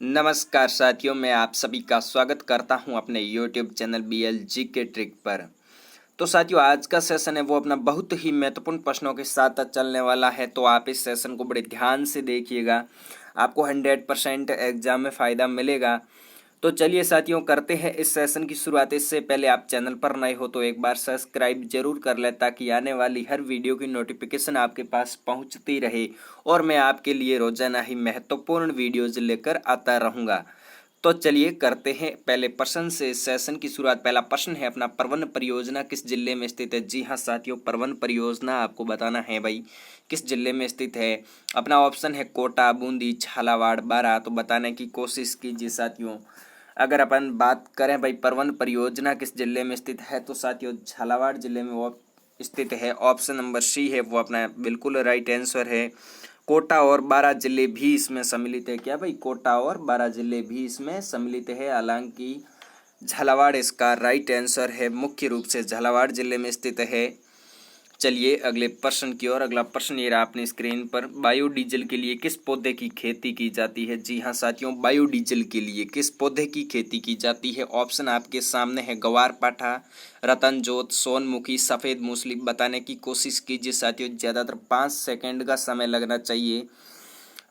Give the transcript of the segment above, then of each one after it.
नमस्कार साथियों, मैं आप सभी का स्वागत करता हूं अपने YouTube चैनल BLG के ट्रिक पर। तो साथियों, आज का सेशन है वो अपना बहुत ही महत्वपूर्ण प्रश्नों के साथ चलने वाला है। तो आप इस सेशन को बड़े ध्यान से देखिएगा, आपको 100% एग्जाम में फ़ायदा मिलेगा। तो चलिए साथियों, करते हैं इस सेशन की शुरुआत। इससे पहले आप चैनल पर नए हो तो एक बार सब्सक्राइब जरूर कर लें, ताकि आने वाली हर वीडियो की नोटिफिकेशन आपके पास पहुंचती रहे और मैं आपके लिए रोजाना ही महत्वपूर्ण वीडियोज लेकर आता रहूँगा। तो चलिए करते हैं पहले प्रश्न से इस सेशन की शुरुआत। पहला प्रश्न है अपना, परवन परियोजना किस जिले में स्थित है? जी हाँ साथियों, परवन परियोजना आपको बताना है भाई किस जिले में स्थित है। अपना ऑप्शन है कोटा, बूंदी, झालावाड़, बारां। तो बताने की कोशिश कीजिए साथियों। अगर अपन बात करें भाई परवन परियोजना किस जिले में स्थित है, तो साथियों झालावाड़ जिले में वो स्थित है। ऑप्शन नंबर सी है वो अपना बिल्कुल राइट आंसर है। कोटा और बारां जिले भी इसमें सम्मिलित है। क्या भाई? कोटा और बारां जिले भी इसमें सम्मिलित है। हालांकि झालावाड़ इसका राइट आंसर है, मुख्य रूप से झालावाड़ जिले में स्थित है। चलिए अगले प्रश्न की ओर। अगला प्रश्न ये रहा अपनी स्क्रीन पर, बायोडीजल के लिए किस पौधे की खेती की जाती है? जी हाँ साथियों, बायोडीजल के लिए किस पौधे की खेती की जाती है? ऑप्शन आपके सामने है ग्वारपाठा, रतनजोत, सोनमुखी, सफ़ेद मूसली। बताने की कोशिश कीजिए साथियों, ज़्यादातर 5 सेकंड का समय लगना चाहिए।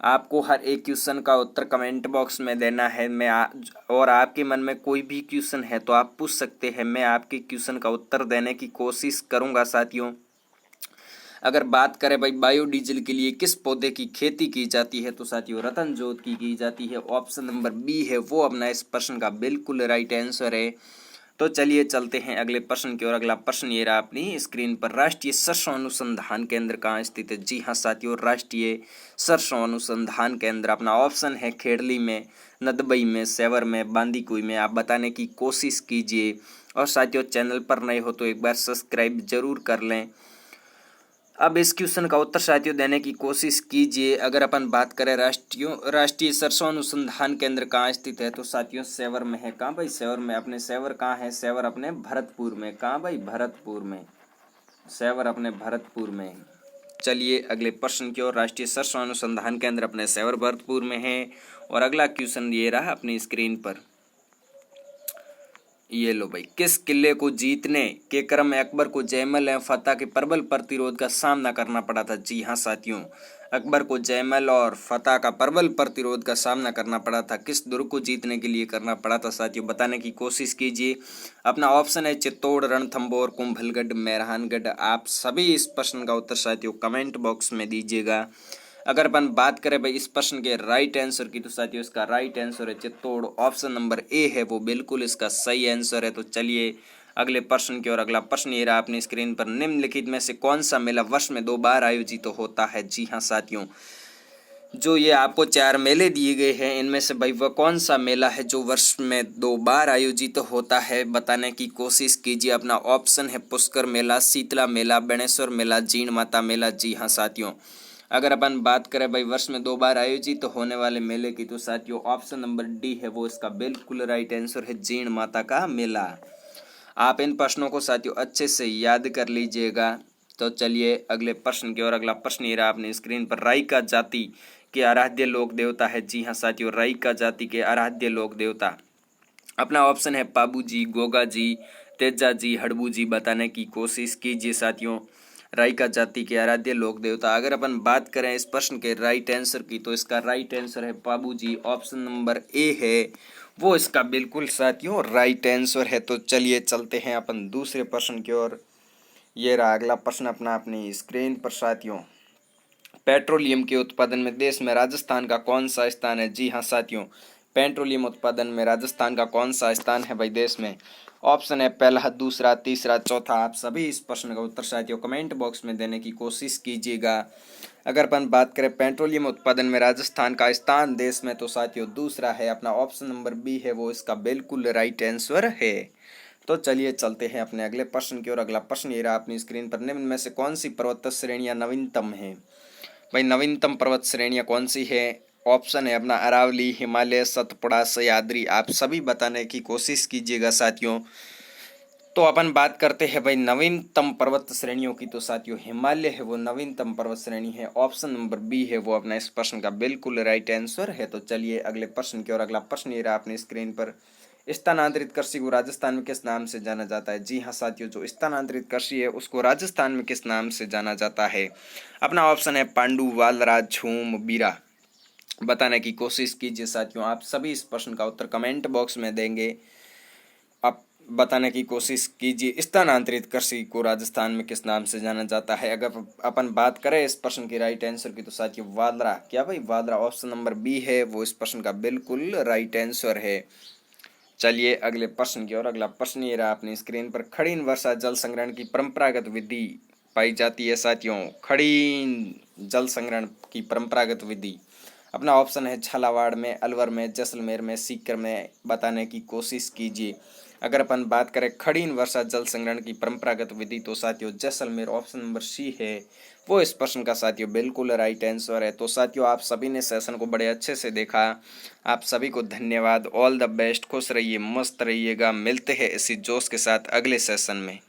आपको हर एक क्वेश्चन का उत्तर कमेंट बॉक्स में देना है। और आपके मन में कोई भी क्वेश्चन है तो आप पूछ सकते हैं, मैं आपके क्वेश्चन का उत्तर देने की कोशिश करूंगा साथियों। अगर बात करें भाई बायोडीजल के लिए किस पौधे की खेती की जाती है, तो साथियों रतनजोत की जाती है। ऑप्शन नंबर बी है वो अपना इस प्रश्न का बिल्कुल राइट आंसर है। तो चलिए चलते हैं अगले प्रश्न की ओर। अगला प्रश्न ये रहा अपनी स्क्रीन पर, राष्ट्रीय सरसों अनुसंधान केंद्र कहाँ स्थित है? जी हाँ साथियों, राष्ट्रीय सरसों अनुसंधान केंद्र अपना ऑप्शन है खेड़ली में, नदबई में, सेवर में, बांदीकुई में। आप बताने की कोशिश कीजिए। और साथियों चैनल पर नए हो तो एक बार सब्सक्राइब जरूर कर लें। अब इस क्वेश्चन का उत्तर साथियों देने की कोशिश कीजिए। अगर अपन बात करें राष्ट्रीय सरसों अनुसंधान केंद्र कहाँ स्थित है, तो साथियों सेवर में है। कहाँ भाई? सेवर में। अपने सेवर कहाँ है? सेवर अपने भरतपुर में। कहाँ भाई? भरतपुर में। सेवर अपने भरतपुर में। चलिए अगले प्रश्न की ओर। राष्ट्रीय सरसों अनुसंधान केंद्र अपने सेवर भरतपुर में है। और अगला क्वेश्चन ये रहा अपनी स्क्रीन पर, ये लो भाई, किस किले को जीतने के क्रम में अकबर को जयमल एवं फतेह के प्रबल प्रतिरोध का सामना करना पड़ा था? जी हाँ साथियों, अकबर को जयमल और फतेह का प्रबल प्रतिरोध का सामना करना पड़ा था। किस दुर्ग को जीतने के लिए करना पड़ा था साथियों? बताने की कोशिश कीजिए। अपना ऑप्शन है चित्तौड़, रणथंभौर, कुंभलगढ़, मेहरानगढ़। आप सभी इस प्रश्न का उत्तर साथियों कमेंट बॉक्स में दीजिएगा। अगर अपन बात करें भाई इस प्रश्न के राइट आंसर की, तो साथियों इसका राइट आंसर है चित्तौड़। ऑप्शन नंबर ए है वो बिल्कुल इसका सही आंसर है। तो चलिए अगले प्रश्न की ओर। अगला प्रश्न ये रहा अपनी स्क्रीन पर, निम्नलिखित में से कौन सा मेला वर्ष में 2 बार आयोजित होता है? जी हाँ साथियों, जो ये आपको 4 मेले दिए गए हैं, इनमें से भाई वह कौन सा मेला है जो वर्ष में 2 बार आयोजित होता है? बताने की कोशिश कीजिए। अपना ऑप्शन है पुष्कर मेला, शीतला मेला, बेणेश्वर मेला, जीण माता मेला। जी हाँ साथियों, अगर अपन बात करें भाई वर्ष में 2 बार आयोजित होने वाले मेले की, तो साथियों ऑप्शन नंबर डी है वो इसका बिल्कुल राइट आंसर है, जीण माता का मेला। आप इन प्रश्नों को साथियों अच्छे से याद कर लीजिएगा। तो चलिए अगले प्रश्न की ओर। अगला प्रश्न ये रहा अपनी स्क्रीन पर, राइका जाति के आराध्य लोक देवता है? जी हाँ साथियों, राइका जाति के आराध्य लोक देवता अपना ऑप्शन है पाबू जी, गोगा जी, तेजा जी, हड़बू जी। बताने की कोशिश कीजिए साथियों। राइका जाति के आराध्य लोक देवता, अगर अपन बात करें इस प्रश्न के राइट आंसर की, तो इसका राइट आंसर है पाबू जी। ऑप्शन नंबर ए है वो इसका बिल्कुल साथियों राइट आंसर है। तो चलिए चलते हैं अपन दूसरे प्रश्न की ओर। ये रहा अगला प्रश्न अपना अपनी स्क्रीन पर साथियों, पेट्रोलियम के उत्पादन में देश में राजस्थान का कौन सा स्थान है? जी हाँ साथियों, पेट्रोलियम उत्पादन में राजस्थान का कौन सा स्थान है भाई देश में? ऑप्शन है पहला, दूसरा, तीसरा, चौथा। आप सभी इस प्रश्न का उत्तर साथियों कमेंट बॉक्स में देने की कोशिश कीजिएगा। अगर अपन बात करें पेट्रोलियम उत्पादन में राजस्थान का स्थान देश में, तो साथियों दूसरा है। अपना ऑप्शन नंबर बी है वो इसका बिल्कुल राइट आंसर है। तो चलिए चलते हैं अपने अगले प्रश्न की ओर। अगला प्रश्न ये रहा अपनी स्क्रीन पर, निम्न में से कौन सी पर्वत श्रेणियां नवीनतम है? भाई नवीनतम पर्वत श्रेणियां कौन सी है? ऑप्शन है अपना अरावली, हिमालय, सतपुड़ा, सह्याद्री। आप सभी बताने की कोशिश कीजिएगा साथियों। तो अपन बात करते हैं भाई नवीनतम पर्वत श्रेणियों की। तो साथियों हिमालय है वो नवीनतम पर्वत श्रेणी है। ऑप्शन नंबर बी है वो अपना इस प्रश्न का बिल्कुल राइट आंसर है। तो चलिए अगले प्रश्न की ओर। अगला प्रश्न ये रहा अपनी स्क्रीन पर। स्थानांतरित कृषि को राजस्थान में किस नाम से जाना जाता है? जी हाँ साथियों, जो स्थानांतरित कृषि है उसको राजस्थान में किस नाम से जाना जाता है? अपना ऑप्शन है पांडु, वालराज, झूम, बीरा। बताने की कोशिश कीजिए साथियों। आप सभी इस प्रश्न का उत्तर कमेंट बॉक्स में देंगे। आप बताने की कोशिश कीजिए स्थानांतरित कृषि को राजस्थान में किस नाम से जाना जाता है। अगर अपन बात करें इस प्रश्न की राइट आंसर की तो साथियों वालरा। क्या भाई वालरा? ऑप्शन नंबर बी है वो इस प्रश्न का बिल्कुल राइट आंसर है। चलिए अगले प्रश्न की ओर। अगला प्रश्न ये रहा अपनी स्क्रीन पर। खड़ीन वर्षा जल संग्रहण की परंपरागत विधि पाई जाती है साथियों। खड़ीन जल संग्रहण की परंपरागत विधि। अपना ऑप्शन है झालावाड़ में, अलवर में, जैसलमेर में, सीकर में। बताने की कोशिश कीजिए। अगर अपन बात करें खड़ीन वर्षा जल संग्रहण की परंपरागत विधि तो साथियों जैसलमेर। ऑप्शन नंबर सी है वो इस प्रश्न का साथियों बिल्कुल राइट आंसर है। तो साथियों आप सभी ने सेशन को बड़े अच्छे से देखा। आप सभी को धन्यवाद। All the best. खुश रहिए, मस्त रहिएगा। मिलते हैं इसी जोश के साथ अगले सेशन में।